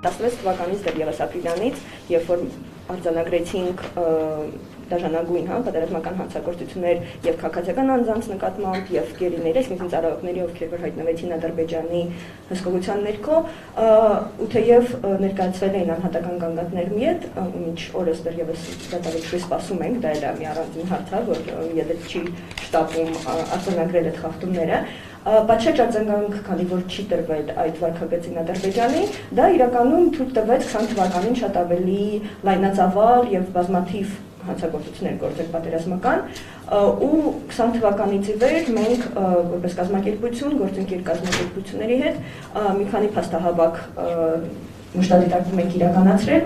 16 թվականից դեռևս ապրիլյանից, երբ որ արձանագրեցինք դաշնագույն պատերազմական հանցագործություններ եւ քաղաքացիական անձանց նկատմամբ եւ գերիների, այսինքն ծառայողների, ովքեր որ հայտնվեցին Ադրբեջանի հսկողության ներքո, ու թեև ներկայացվել էին անհատական գանգատներ մի հետ, ինչ օրս դեռևս դատավարժի սպասում ենք, դա էլ է մի առանձին հարց, որ ԵԴ-ի շտաբում արձանագրել այդ խախտումները, պատշաճ արձագանք, քանի որ չի տրվել այդ վարքագծին Ադրբեջանի, դա իրականում թույլ տվեց 20 թվականին շատ ավելի լայնածավալ եւ բազմաթիվ հանցագործություններ գործել պատերազմական, ու 20 թվականից ի վեր մենք որպես կազմակերպություն, գործընկեր կազմակերպությունների հետ մի քանի փաստահավաք մշտադիտարկում ենք իրականացրել,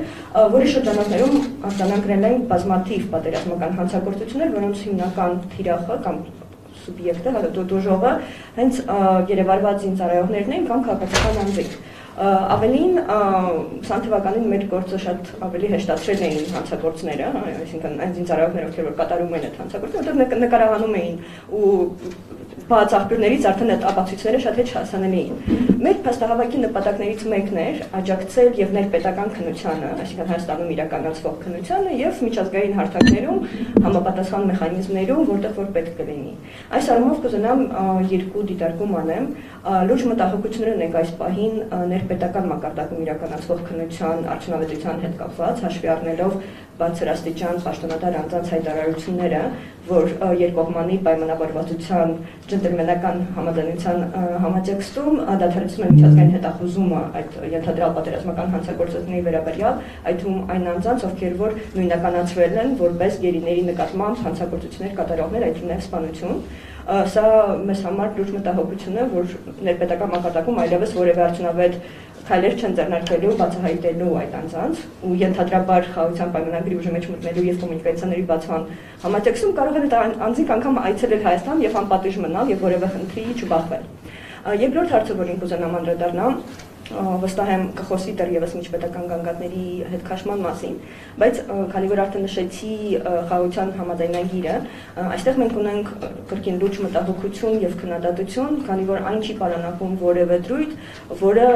որի շրջանակներում արձանագրել ենք բազմաթիվ պատերազմական հանցագործություններ, որոնց հիմնական թիրախը կամ սուբյեկտը, դոժողը հենց երևարված զինծառայողներն են կամ քաղաքացիական անձինք։ Ավելին 20 թվականին մեր գործը շատ ավելի հեշտացրել էին հանցագործները, այսինքն այն զինծառայողները, ովքեր որ կատարում են այդ հանցագործությունը, որտեղ նկարահանում էին ու բաց աղբյուրներից արդեն այդ ապացույցները շատ հեչ հասանելի էին։ Մեր փաստահավաքի նպատակներից մեկն էր աջակցել եւ ներպետական քննությանը, այսինքն Հայաստանում իրականացվող քննությանը եւ միջազգային հարթակներում համապատասխան մեխանիզմներում, որտեղ որ պետք կլինի։ Այս առումով կուզենամ երկու դիտարկում անեմ, լուրջ մտահոգություններ ունենք այս պահին ներպետական մակարդակում իրականացվող քննության արդյունավետության հետ կապված, հաշվի առնելով բարձրաստիճան պաշտոնատար անձանց հայտարարությունները, որ երկկողմանի պայմանավորվածության ջենտլմենական համաձայնության համատեքստում դադարեցնում են միջազգային հետախուզումը այդ ենթադրյալ պատերազմական հանցագործությունների վերաբերյալ, այդ թվում այն անձանց, ովքեր որ նույնականացվել են որպես գերիների նկատմամբ հանցագործություններ կատարողներ, այդ թվում սպանություն։ Սա մեզ համար լուրջ մտահոգություն է, որ ներպետական մակարդակում այլևս որևէ արդյունավետ քայլեր չեն ձեռնարկվելու բացահայտելու այդ անձանց ու ենթադրաբար խաղաղության պայմանագրի ուժի մեջ մտնելու եւ կոմունիկացիաների բացման համատեքստում կարող են այդ անձինք անգամ այցելել Հայաստան եւ անպատիժ մնալ եւ որևէ խնդրի չբախվել։ Երկրորդ հարցը, որին կուզենամ անդրադառնամ, վստահ եմ կխոսի դեռևս միջպետական գանգատների հետ քաշման մասին, բայց քանի որ արդեն նշեցի խաղաղության համաձայնագիրը, այստեղ մենք ունենք կրկին լուրջ մտահոգություն եւ քննադատություն, քանի որ այն չի պարունակում որևէ դրույթ, որը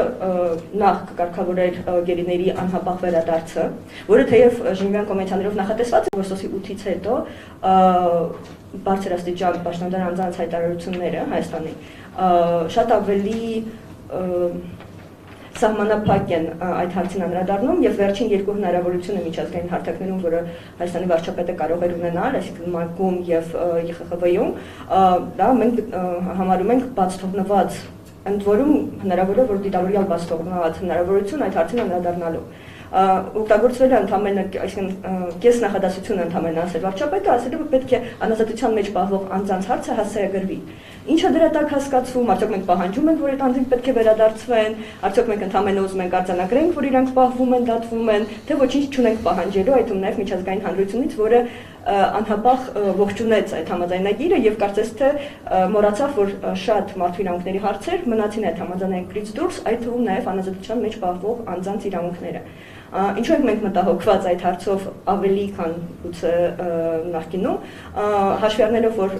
նախ կկարգավորեր գերիների անհապաղ վերադարձը, որը թեև Ժնևյան կոնվենցիաներով նախատեսված է, որ սոսի 8-ից հետո բարձրաստիճան պաշտոնատար անձանց հայտարարությունները Հայաստանի շատ ավելի սահմանափակ են այդ հարցին անդրադառնում եւ վերջին երկու հնարավորությունը միջազգային հարթակներում, որը Հայաստանի վարչապետը կարող էր ունենալ, այսինքն ՄԱԿ-ում եւ ԵԽԽՎ-ում, դա մենք համարում ենք բաց թողնված, ընդ որում հնարավոր է, որ դիտավորյալ բաց թողնված հնարավորություն այդ հարցին անդրադառնալու։ Օգտագործվել է ընդամենը, այսինքն կես նախադասությունը ընդամենը ասել վարչապետը, ասել որ պետք է անազատության մեջ պահվող անձանց հարցը հասարակագրվի։ Ինչը դրա տակ հասկացվում, արդյոք մենք պահանջում ենք, որ այդ անձինք պետք է վերադարձվեն, արդյոք մենք ընդամենը ուզում ենք արձանագրենք, որ իրանք պահվում են, դատվում են, թե ոչինչ չունենք պահանջելու, այդ նաև միջազգային հանրությունից, որը անհապաղ ողջունեց այդ համաձայնագիրը եւ կարծես թե մոռացավ, որ շատ մարդու իրավունքների հարցեր մնացին այդ համաձայնագրից դուրս, այդ թվում նաև անազատության մեջ պահվող անձանց իրավունքները։ Ինչու ենք մենք մտահոգված այդ հարցով ավելի քան գուցե նախկինում, հաշվի առնելով, որ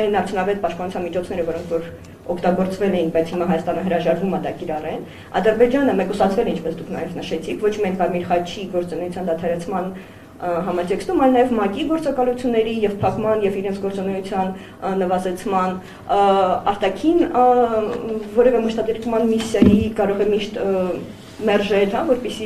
այն արդյունավետ պաշտպանության միջոցները, որոնք որ օգտագործվել էին, բայց հիմա Հայաստանը հրաժարվում է դա կիրառեն, Ադրբեջանը մեկուսացվել է, ինչպես դուք նաև նշեցիք, ոչ միայն Կարմիր խաչի գործունեության դադարեցման համատեքստում, այլ նաև ՄԱԿ-ի գործակալությունների եւ փակման եւ իրենց գործունեության նվազեցման արտաքին որևէ մշտադիրքման միսիայի կարող է միշտ մերժել, որպեսզի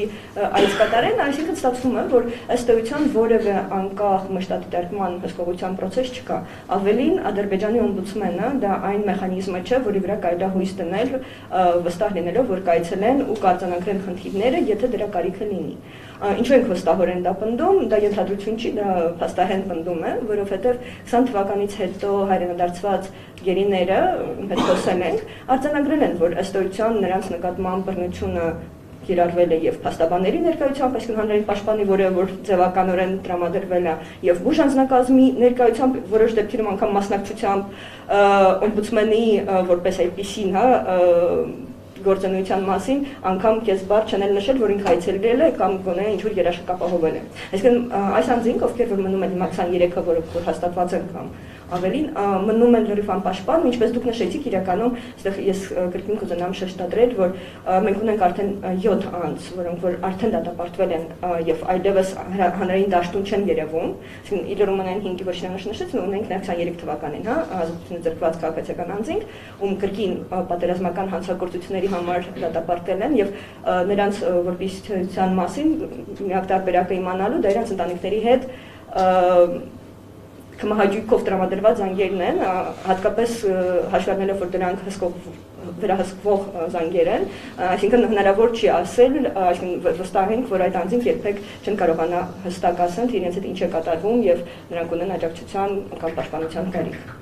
այս կատարեն, այսինքն ստացվում է, որ ըստ էության որևէ անկախ մշտադիտարկման հսկողության process չկա։ Ավելին Ադրբեջանի օմբուդսմենը դա այն մեխանիզմը չէ, որի վրա կարելի է հույս դնել, վստահ լինելով, որ կայացնեն ու կարձանագրեն խնդիրները, եթե դրա կարիքը լինի։ Ինչու ենք վստահորեն դա պնդում, դա ենթադրություն չի, դա փաստահեն պնդում է, որովհետև 20 թվականից հետո հայրենադարձված գերիները, հետ խոսել ենք, արձանագրել են, որ ըստ էության նրանց նկատմամբ բռնությունը կիրառվել է եւ փաստաբանների ներկայությամբ, այսինքն հանրային պաշտպանի, որը որ ձևականորեն տրամադրվել է եւ բուժ անձնակազմի ներկայությամբ, որոշ դեպքերում անգամ մասնակցությամբ օմբուդսմենի որպես այդպիսին, գործունեության մասին անգամ քեզ բառ չանել նշել, որ ինքը այցելել է կամ գոնե ինչ-որ երաշխիք ապահովել է։ Այսինքն այս անձինք, ովքեր որ մնում են հիմա 23-ը, որը հաստատված են կամ ավելին մնում են լրիվ անպաշտպան, ինչպես դուք նշեցիք, իրականում այստեղ ես կրկին կուզենամ շեշտադրել, որ մենք ունենք արդեն 7 անձ, որոնք որ արդեն դատապարտվել են եւ այլևս հանրային դաշտում չեն երևում, այսինքն Իլրումենային 5-ի որ նշեցին, ունենք նաեւ 23 թվականին, ազատությունը զրկված քաղաքացիական անձինք, ում կրկին պատերազմական հանցագործությունների համար դատապարտել են եւ նրանց որպես թերության մասին միակ տարբերակը իմանալու դա իրենց ընտանիքների հետ կմահաճույքով տրամադրված զանգերն են, հատկապես հաշվառնելով, որ դրանք վերահսկվող զանգեր են, այսինքն հնարավոր չի ասել, այսինքն վստահենք, որ այդ անձինք երբեք չեն կարողանա հստակ ասեն, թե իրենց հետ ինչ է կատարվում եւ նրանք ունեն աջակցության կամ պաշտպանության կարիք։